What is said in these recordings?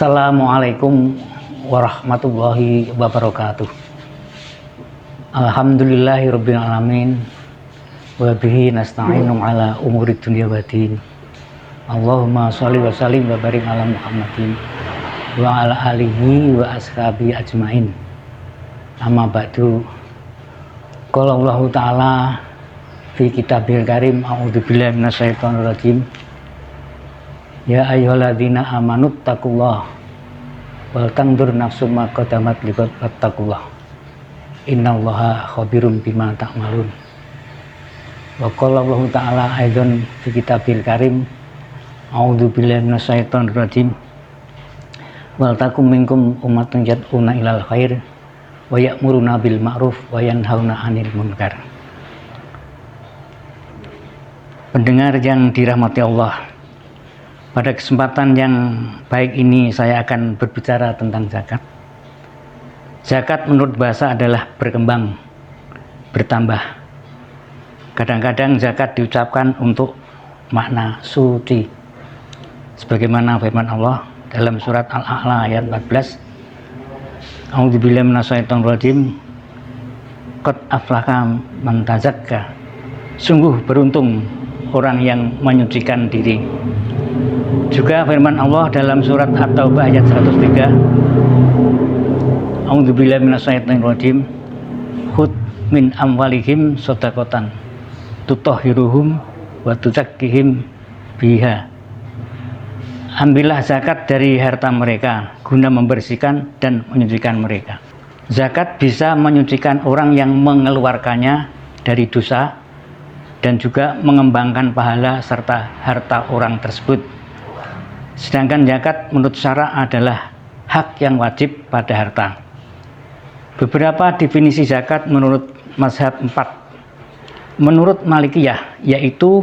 Assalamualaikum warahmatullahi wabarakatuh. Alhamdulillahirabbil alamin wa bihi nasta'inu ala umuri dunya waddin. Allahumma shalli wa sallim wa barik ala Muhammadin wa ala alihi wa ashabi ajmain. Amma ba'du. Qala Allah Ta'ala fi kitabil karim, a'udzubillahi minasyaitonir rajim. Ya ayyuhalladzina amanu taqullaha wal tanzur nafsum ma qaddamat liqad wattaqullah innallaha khabirum bima ta'malun. Wa qala Allah Ta'ala aidan fi kitabil karim, a'udzubillahi minasyaitonir rajim. Wal takum minkum ummatun yad'una ilal khair wa ya'muruna bil ma'ruf wa yanhauna 'anil munkar. Pendengar yang dirahmati Allah, pada kesempatan yang baik ini saya akan berbicara tentang zakat. Zakat menurut bahasa adalah berkembang, bertambah. Kadang-kadang zakat diucapkan untuk makna suci. Sebagaimana firman Allah dalam surat Al-A'la ayat 14. A'udzubillahi minasyaitonir rajim. Qad aflaha man tazakka. Sungguh beruntung orang yang menyucikan diri. Juga firman Allah dalam surat At-Taubah ayat 103. A'udzubillahi minasyaitonir rajim. Khudz min amwalihim shadaqatan tutahhiruhum wa tuzakkihim biha. Ambillah zakat dari harta mereka guna membersihkan dan menyucikan mereka. Zakat bisa menyucikan orang yang mengeluarkannya dari dosa dan juga mengembangkan pahala serta harta orang tersebut. Sedangkan zakat menurut syara adalah hak yang wajib pada harta. Beberapa definisi zakat menurut mazhab 4. Menurut Malikiyah, yaitu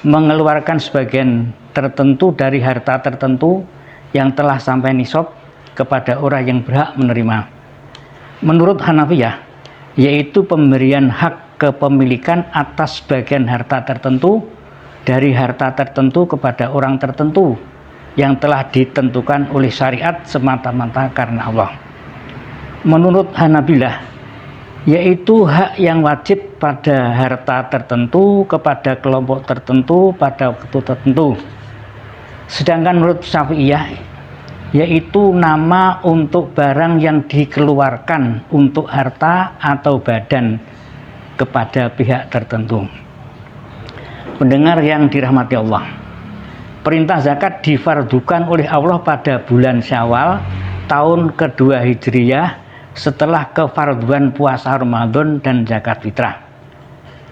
mengeluarkan sebagian tertentu dari harta tertentu yang telah sampai nisab kepada orang yang berhak menerima. Menurut Hanafiyah, yaitu pemberian hak kepemilikan atas sebagian harta tertentu dari harta tertentu kepada orang tertentu yang telah ditentukan oleh syariat semata-mata karena Allah. Menurut Hanabilah, yaitu hak yang wajib pada harta tertentu kepada kelompok tertentu pada waktu tertentu. Sedangkan menurut Syafi'iyah, yaitu nama untuk barang yang dikeluarkan untuk harta atau badan kepada pihak tertentu. Pendengar yang dirahmati Allah, perintah zakat difardukan oleh Allah pada bulan Syawal tahun kedua Hijriyah setelah kefarduan puasa Ramadan dan zakat fitrah.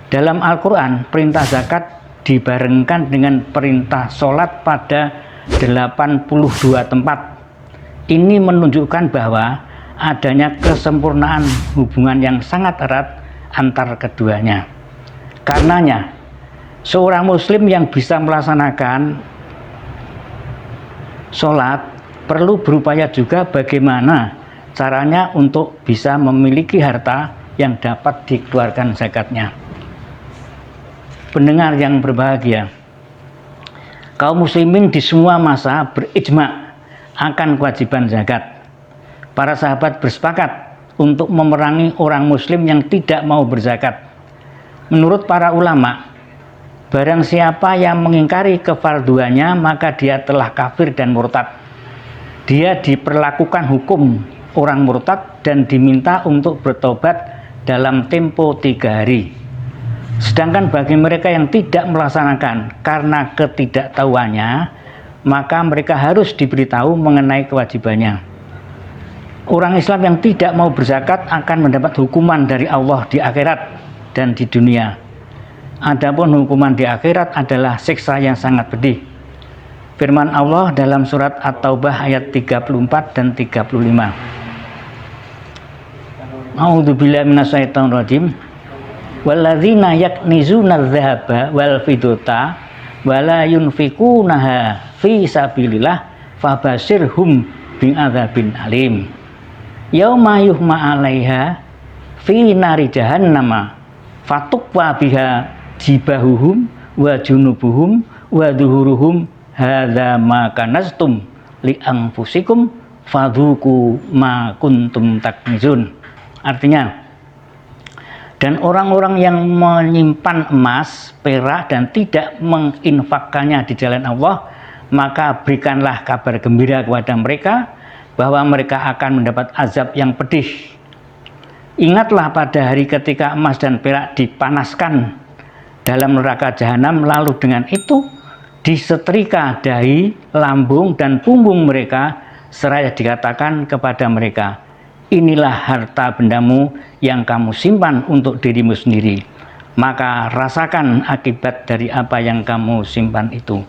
Dalam Al-Quran, perintah zakat dibarengkan dengan perintah sholat pada 82 tempat. Ini menunjukkan bahwa adanya kesempurnaan hubungan yang sangat erat antar keduanya. Karenanya, seorang muslim yang bisa melaksanakan sholat perlu berupaya juga bagaimana caranya untuk bisa memiliki harta yang dapat dikeluarkan zakatnya. Pendengar yang berbahagia, kaum muslimin di semua masa berijma akan kewajiban zakat. Para sahabat bersepakat untuk memerangi orang muslim yang tidak mau berzakat. Menurut para ulama, barang siapa yang mengingkari kefarduannya maka dia telah kafir dan murtad. Dia diperlakukan hukum orang murtad dan diminta untuk bertobat dalam tempo 3 hari. Sedangkan bagi mereka yang tidak melaksanakan karena ketidaktahuannya, maka mereka harus diberitahu mengenai kewajibannya. Orang Islam yang tidak mau berzakat akan mendapat hukuman dari Allah di akhirat dan di dunia. Adapun hukuman di akhirat adalah siksa yang sangat pedih. Firman Allah dalam surat At-Taubah ayat 34 dan 35. A'udzubillahi minasyaitonir rajim. Walladzina yaknizuna adz-dzahaba wal fiddata wala yunfikunaha fi sabilillah fabashirhum bi'adzabin alim. Yauma yuhma 'alaiha fi nari jahannama fatukwa biha jibahuhum wa junubuhum wa duhuruhum hadza ma kanastum li anfusikum fadhuku ma kuntum taknizun. Artinya, dan orang-orang yang menyimpan emas, perak dan tidak menginfakkannya di jalan Allah, maka berikanlah kabar gembira kepada mereka bahwa mereka akan mendapat azab yang pedih. Ingatlah pada hari ketika emas dan perak dipanaskan dalam neraka jahanam, lalu dengan itu disetrika dahi, lambung dan punggung mereka, seraya dikatakan kepada mereka, inilah harta bendamu yang kamu simpan untuk dirimu sendiri, maka rasakan akibat dari apa yang kamu simpan itu.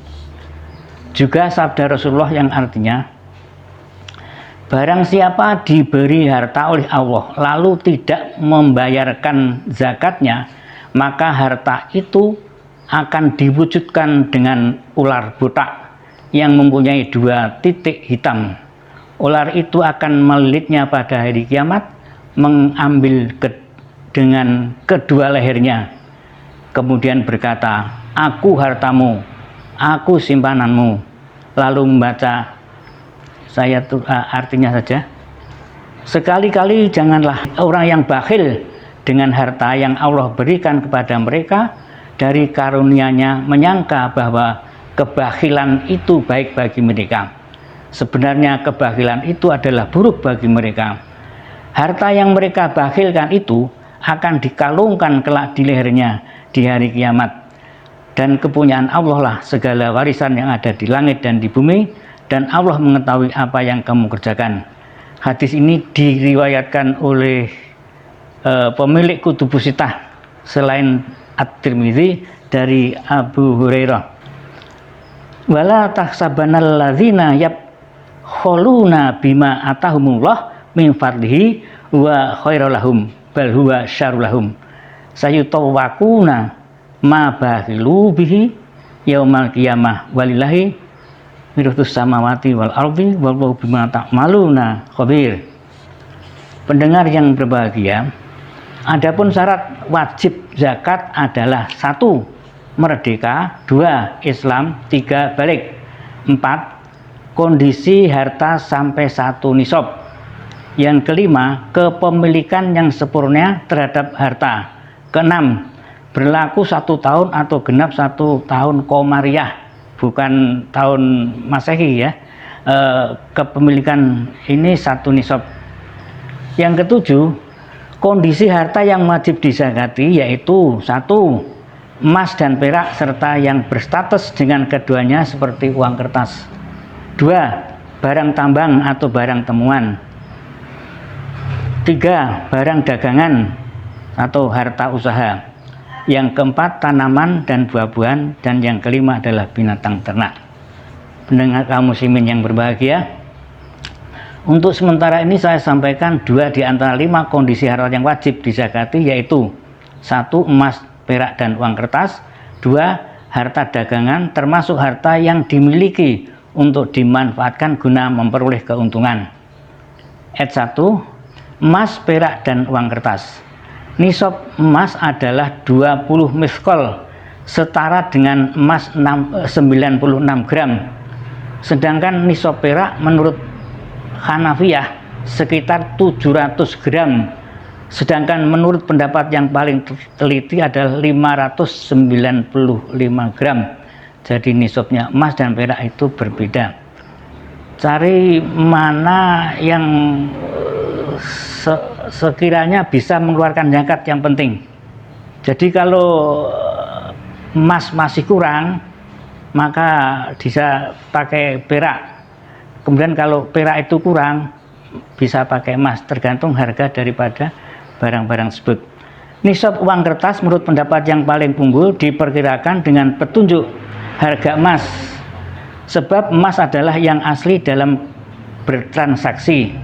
Juga sabda Rasulullah yang artinya, barang siapa diberi harta oleh Allah lalu tidak membayarkan zakatnya, maka harta itu akan diwujudkan dengan ular botak yang mempunyai 2 titik hitam. Ular itu akan melilitnya pada hari kiamat, mengambil dengan kedua lehernya, kemudian berkata, aku hartamu, aku simpananmu. Lalu membaca artinya saja, sekali-kali janganlah orang yang bakhil dengan harta yang Allah berikan kepada mereka dari karunia-Nya menyangka bahwa kebakhilan itu baik bagi mereka. Sebenarnya kebakhilan itu adalah buruk bagi mereka. Harta yang mereka bakhilkan itu akan dikalungkan kelak di lehernya di hari kiamat. Dan kepunyaan Allah lah segala warisan yang ada di langit dan di bumi, dan Allah mengetahui apa yang kamu kerjakan. Hadis ini diriwayatkan oleh pemilik Kutubus Sittah selain At-Tirmidzi dari Abu Hurairah. Wala tahsabanal ladzina yabkhuluna bima atahumullah min fadlihi wa khairul lahum bal huwa syarrul lahum sayutawwaquna ma bakhilu bihi yaumal qiyamah walillahi miratus samawati wal ardi wallahu bima ta'maluna khabir. Pendengar yang berbahagia, adapun syarat wajib zakat adalah 1. Merdeka, 2. Islam, 3. Balik, 4. Kondisi harta sampai 1 nisab. Yang kelima, kepemilikan yang sempurna terhadap harta. Keenam, berlaku 1 tahun atau genap 1 tahun komariah, bukan tahun Masehi ya. Kepemilikan ini 1 nisab. Yang ketujuh, kondisi harta yang wajib dizakati yaitu 1. Emas dan perak serta yang berstatus dengan keduanya seperti uang kertas. 2. Barang tambang atau barang temuan. 3. Barang dagangan atau harta usaha. Yang keempat, tanaman dan buah-buahan. Dan yang kelima adalah binatang ternak. Pendengar kaum muslimin yang berbahagia, untuk sementara ini saya sampaikan 2 di antara 5 kondisi harta yang wajib dizakati, yaitu 1. Emas, perak dan uang kertas. 2. Harta dagangan termasuk harta yang dimiliki untuk dimanfaatkan guna memperoleh keuntungan. Ayat 1. Emas, perak dan uang kertas. Nisab emas adalah 20 miskol, setara dengan emas 96 gram. Sedangkan nisab perak menurut Hanafiyah sekitar 700 gram. Sedangkan menurut pendapat yang paling teliti adalah 595 gram. Jadi nisabnya emas dan perak itu berbeda. Cari mana yang sekiranya bisa mengeluarkan zakat yang penting. Jadi kalau emas masih kurang, maka bisa pakai perak. Kemudian kalau perak itu kurang, bisa pakai emas, tergantung harga daripada barang-barang tersebut. Nisab uang kertas menurut pendapat yang paling unggul diperkirakan dengan petunjuk harga emas, sebab emas adalah yang asli dalam bertransaksi,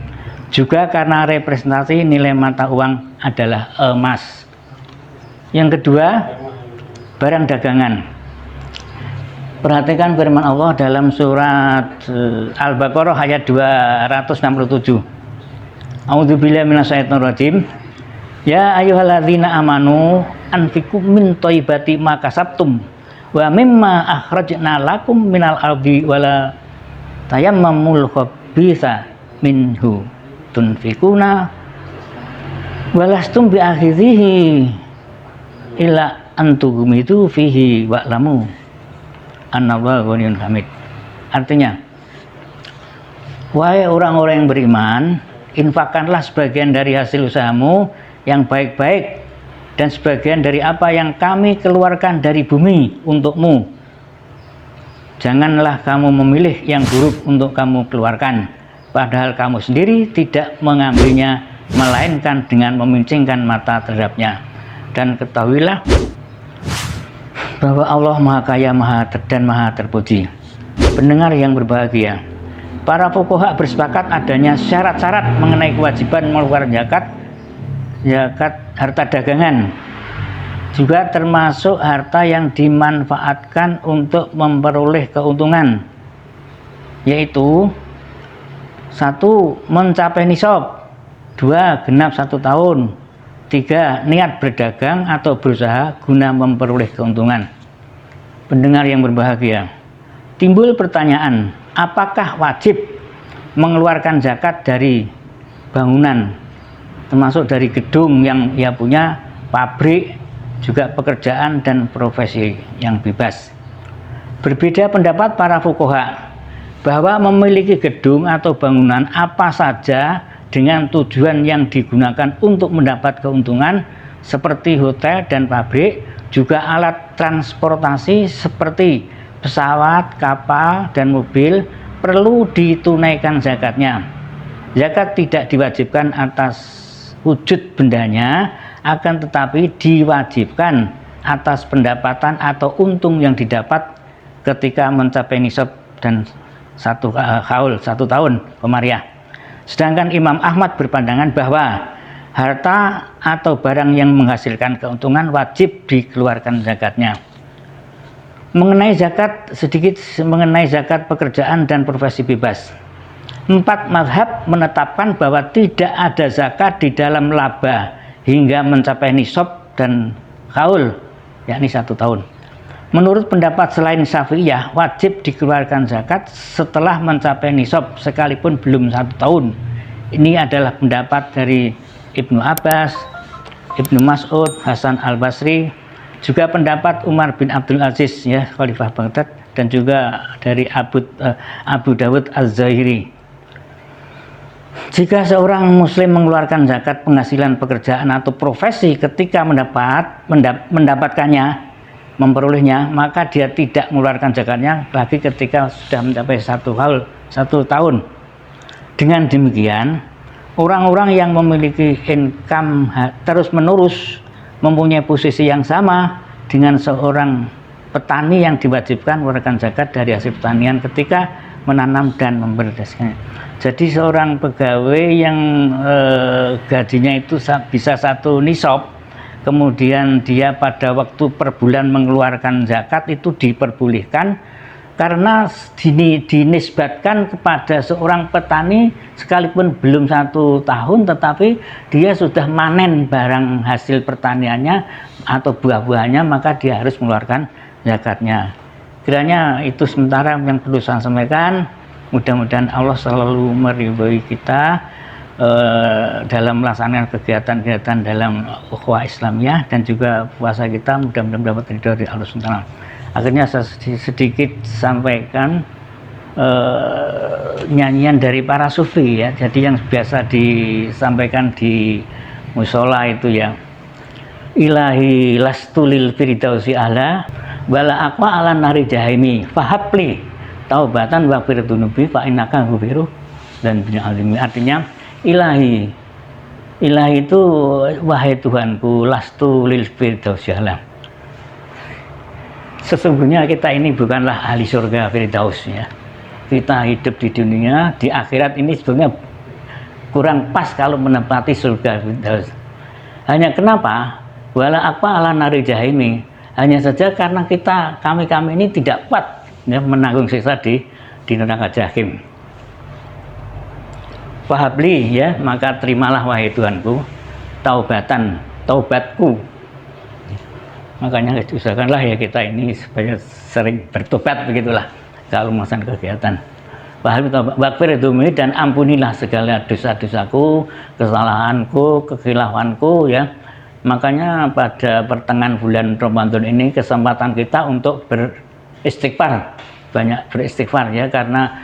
juga karena representasi nilai mata uang adalah emas. Yang kedua, barang dagangan. Perhatikan firman Allah dalam surat Al-Baqarah ayat 267. A'udzubillahi minasyaitonirrajim. Ya ayyuhalladzina amanu anfiqu min thayyibati ma kasabtum wa mimma akhrajna lakum minal ardi wala tayammamul khabitha minhu tunfikuna walastum bi akhidhihi illa antum itu fihi wa'lamu annallaha ghaniyyun hamid. Artinya, wahai orang-orang yang beriman, infakkanlah sebagian dari hasil usahamu yang baik-baik dan sebagian dari apa yang kami keluarkan dari bumi untukmu. Janganlah kamu memilih yang buruk untuk kamu keluarkan, padahal kamu sendiri tidak mengambilnya, melainkan dengan memincingkan mata terhadapnya. Dan ketahuilah bahwa Allah Maha Kaya, dan Maha Terpuji. Pendengar yang berbahagia, para fuqaha bersepakat adanya syarat-syarat mengenai kewajiban mengeluarkan zakat harta dagangan, juga termasuk harta yang dimanfaatkan untuk memperoleh keuntungan, yaitu 1. Mencapai nisab, 2. Genap 1 tahun, 3. Niat berdagang atau berusaha guna memperoleh keuntungan. Pendengar yang berbahagia, timbul pertanyaan, apakah wajib mengeluarkan zakat dari bangunan, termasuk dari gedung yang ia punya, pabrik, juga pekerjaan dan profesi yang bebas? Berbeda pendapat para fuqaha bahwa memiliki gedung atau bangunan apa saja dengan tujuan yang digunakan untuk mendapat keuntungan seperti hotel dan pabrik, juga alat transportasi seperti pesawat, kapal, dan mobil perlu ditunaikan zakatnya. Zakat tidak diwajibkan atas wujud bendanya, akan tetapi diwajibkan atas pendapatan atau untung yang didapat ketika mencapai nisab dan 1 tahun pemariah. Sedangkan Imam Ahmad berpandangan bahwa harta atau barang yang menghasilkan keuntungan wajib dikeluarkan zakatnya. Mengenai zakat, sedikit mengenai zakat pekerjaan dan profesi bebas. 4 mazhab menetapkan bahwa tidak ada zakat di dalam laba hingga mencapai nisab dan haul, yakni 1 tahun. Menurut pendapat selain Syafi'iyah, wajib dikeluarkan zakat setelah mencapai nisab sekalipun belum 1 tahun. Ini adalah pendapat dari Ibnu Abbas, Ibnu Mas'ud, Hasan al-Basri, juga pendapat Umar bin Abdul Aziz, ya, Khalifah Baghdad, dan juga dari Abu Dawud Az-Zahiri. Jika seorang muslim mengeluarkan zakat penghasilan pekerjaan atau profesi ketika mendapatkannya, memperolehnya, maka dia tidak mengeluarkan zakatnya lagi ketika sudah mencapai 1 tahun. Dengan demikian, orang-orang yang memiliki income terus-menerus mempunyai posisi yang sama dengan seorang petani yang diwajibkan mengeluarkan zakat dari hasil pertanian ketika menanam dan memberdaskannya. Jadi seorang pegawai yang gajinya itu bisa 1 nisab, kemudian dia pada waktu per bulan mengeluarkan zakat, itu diperbolehkan karena dinisbatkan kepada seorang petani sekalipun belum 1 tahun, tetapi dia sudah manen barang hasil pertaniannya atau buah-buahnya, maka dia harus mengeluarkan zakatnya. Kiranya itu sementara yang perlu saya sampaikan. Mudah-mudahan Allah selalu meridhoi kita dalam melaksanakan kegiatan-kegiatan dalam ukhuwah Islamiyah, dan juga puasa kita mudah-mudahan mendapat ridho dari Allah SWT. Akhirnya saya sedikit sampaikan nyanyian dari para sufi, ya. Jadi yang biasa disampaikan di musola itu, ya, ilahi lastulil firdausi ala wala aqwa ala nari jahimi fahabli taubatan wa firdunubi fa innaka ghafiru dan bin alimi. Artinya, ilahi itu wahai Tuhanku, lastu lil firdausi ala, sesungguhnya kita ini bukanlah ahli surga firdaus, ya. Kita hidup di dunia, di akhirat ini sebenarnya kurang pas kalau menempati surga firdaus. Hanya kenapa? Wala apa ala nari jahimi, hanya saja karena kami ini tidak kuat, ya, menanggung siksa di neraka jahim. Fahabli, ya, maka terimalah wahai Tuhanku taubatku. Makanya usahakanlah, ya, kita ini supaya sering bertobat, begitulah kalau melaksanakan kegiatan. Waghfir dzunub dan ampunilah segala dosa-dosaku, kesalahanku, kekhilafanku ya. Makanya pada pertengahan bulan Ramadan ini kesempatan kita untuk beristighfar, banyak beristighfar ya, karena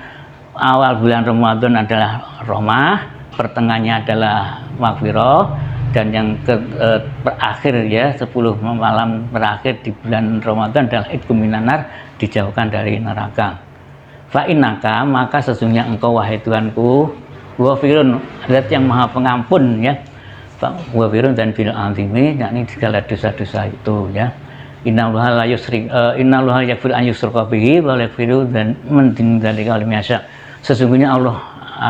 awal bulan Ramadan adalah rahmah, pertengahannya adalah maghfirah, dan yang terakhir ya 10 malam terakhir di bulan Ramadan adalah idkum minanar, dijauhkan dari neraka. Fa'innaka, maka sesungguhnya engkau wahai Tuhanku, ghafirun, zat yang maha pengampun ya, ghafirun dan bil azimi, yakni segala dosa-dosa itu ya. Innallaha yaghfiru an yushraka bihi wa yaghfiru dan min dzalika liman yasha. Sesungguhnya Allah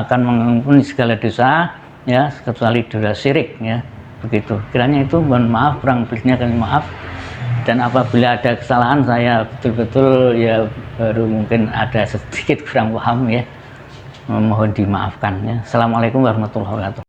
akan mengampuni segala dosa ya, kecuali dosa syirik ya. Begitu. Kiranya itu mohon maaf, kurang lebihnya kami maaf. Dan apabila ada kesalahan saya betul-betul ya baru mungkin ada sedikit kurang paham ya, mohon dimaafkan ya. Assalamualaikum warahmatullahi wabarakatuh.